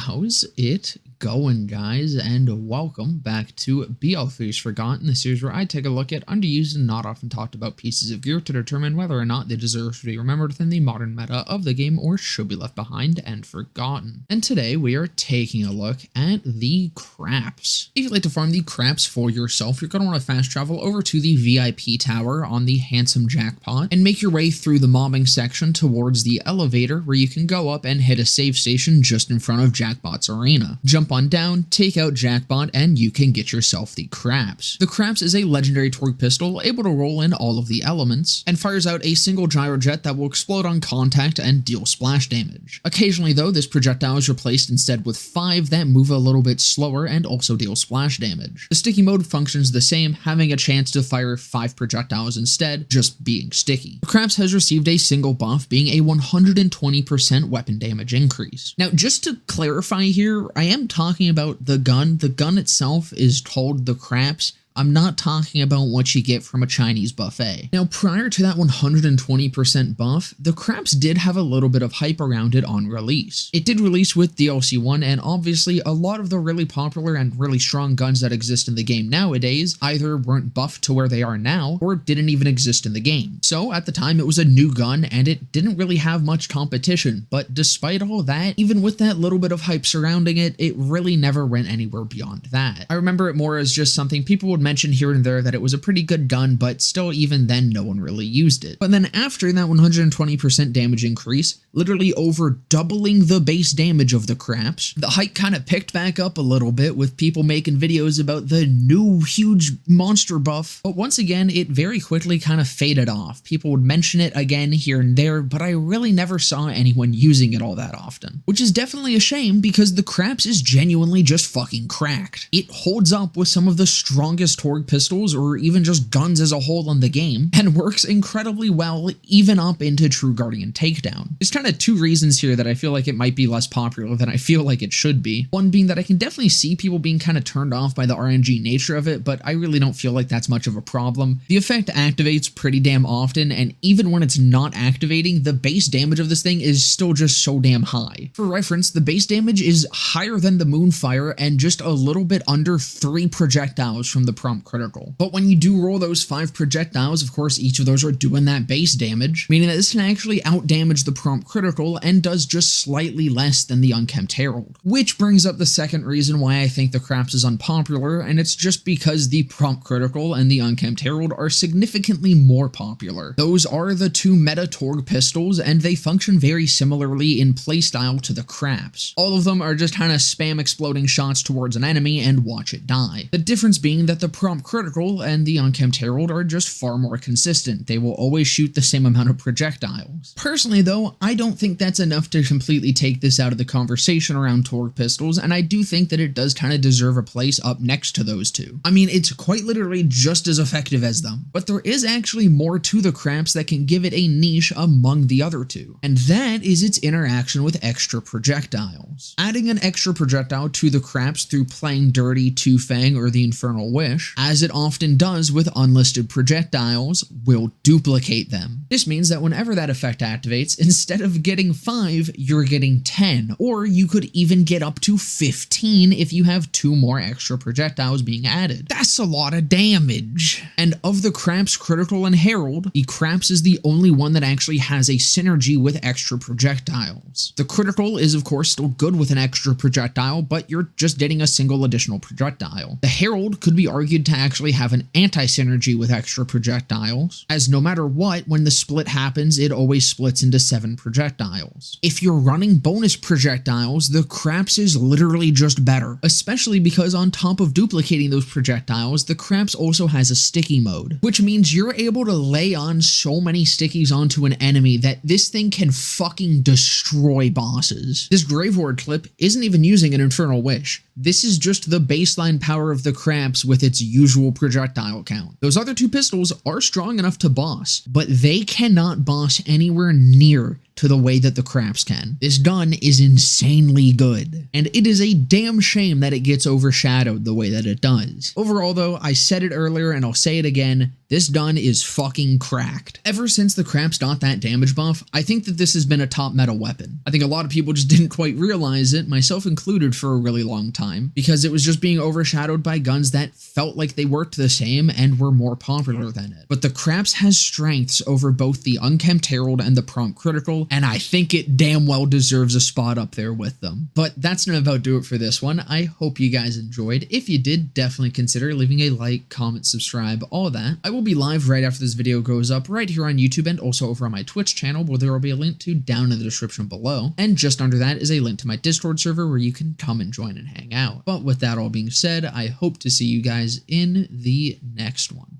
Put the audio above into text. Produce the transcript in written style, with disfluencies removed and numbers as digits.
How's it going, guys, and welcome back to BL3's Forgotten, the series where I take a look at underused and not often talked about pieces of gear to determine whether or not they deserve to be remembered within the modern meta of the game or should be left behind and forgotten. And today we are taking a look at the craps. If you'd like to farm the craps for yourself, you're going to want to fast travel over to the VIP tower on the handsome Jackpot and make your way through the mobbing section towards the elevator where you can go up and hit a save station just in front of Jackpot's arena. Jump on down, take out Jackpot, and you can get yourself the craps. The craps is a legendary Torgue pistol able to roll in all of the elements and fires out a single gyrojet that will explode on contact and deal splash damage. Occasionally though, this projectile is replaced instead with 5 that move a little bit slower and also deal splash damage. The sticky mode functions the same, having a chance to fire 5 projectiles instead, just being sticky. The craps has received a single buff, being a 120% weapon damage increase. Now, just to clarify here, I am talking about the gun. The gun itself is called the craps. I'm not talking about what you get from a Chinese buffet. Now, prior to that 120% buff, the craps did have a little bit of hype around it on release. It did release with DLC 1, and obviously a lot of the really popular and really strong guns that exist in the game nowadays either weren't buffed to where they are now, or didn't even exist in the game. So at the time, it was a new gun, and it didn't really have much competition, but despite all that, even with that little bit of hype surrounding it, it really never went anywhere beyond that. I remember it more as just something people would mention here and there that it was a pretty good gun, but still even then no one really used it. But then after that 120% damage increase, literally over doubling the base damage of the craps, the hype kind of picked back up a little bit with people making videos about the new huge monster buff. But once again, it very quickly kind of faded off. People would mention it again here and there, but I really never saw anyone using it all that often. Which is definitely a shame because the craps is genuinely just fucking cracked. It holds up with some of the strongest Torgue pistols or even just guns as a whole in the game and works incredibly well even up into True Guardian Takedown. There's kind of 2 reasons here that I feel like it might be less popular than I feel like it should be. One being that I can definitely see people being kind of turned off by the RNG nature of it, but I really don't feel like that's much of a problem. The effect activates pretty damn often, and even when it's not activating, the base damage of this thing is still just so damn high. For reference, the base damage is higher than the Moonfire and just a little bit under 3 projectiles from the prompt critical. But when you do roll those 5 projectiles, of course each of those are doing that base damage, meaning that this can actually outdamage the prompt critical and does just slightly less than the Unkempt Herald. Which brings up the second reason why I think the craps is unpopular, and it's just because the prompt critical and the Unkempt Herald are significantly more popular. Those are the 2 meta Torgue pistols, and they function very similarly in playstyle to the craps. All of them are just kind of spam exploding shots towards an enemy and watch it die. The difference being that the prompt critical and the Unkempt Herald are just far more consistent. They will always shoot the same amount of projectiles. Personally though, I don't think that's enough to completely take this out of the conversation around Torgue pistols, and I do think that it does kind of deserve a place up next to those 2. I mean, it's quite literally just as effective as them, but there is actually more to the craps that can give it a niche among the other 2, and that is its interaction with extra projectiles. Adding an extra projectile to the craps through playing dirty, Two-Fang, or the Infernal Wish, as it often does with unlisted projectiles, will duplicate them. This means that whenever that effect activates, instead of getting 5, you're getting 10, or you could even get up to 15 if you have 2 more extra projectiles being added. That's a lot of damage. And of the craps critical and herald, the craps is the only one that actually has a synergy with extra projectiles. The critical is of course still good with an extra projectile, but you're just getting a single additional projectile. The herald could be argued to actually have an anti-synergy with extra projectiles, as no matter what, when the split happens, it always splits into 7 projectiles. If you're running bonus projectiles, the craps is literally just better, especially because on top of duplicating those projectiles, the craps also has a sticky mode, which means you're able to lay on so many stickies onto an enemy that this thing can fucking destroy bosses. This Grave Horde clip isn't even using an Infernal Wish. This is just the baseline power of the craps with its usual projectile count. Those other 2 pistols are strong enough to boss, but they cannot boss anywhere near to the way that the craps can. This gun is insanely good. and it is a damn shame that it gets overshadowed the way that it does. Overall though, I said it earlier and I'll say it again, this dun is fucking cracked. Ever since the Craps got that damage buff, I think that this has been a top meta weapon. I think a lot of people just didn't quite realize it, myself included, for a really long time, because it was just being overshadowed by guns that felt like they worked the same and were more popular than it. But the Craps has strengths over both the Unkempt Herald and the Prompt Critical, and I think it damn well deserves a spot up there with them. But that's gonna about do it for this one. I hope you guys enjoyed. If you did, definitely consider leaving a like, comment, subscribe, all of that. I will be live right after this video goes up right here on YouTube and also over on my Twitch channel, where there will be a link to down in the description below. And just under that is a link to my Discord server where you can come and join and hang out. But with that all being said, I hope to see you guys in the next one.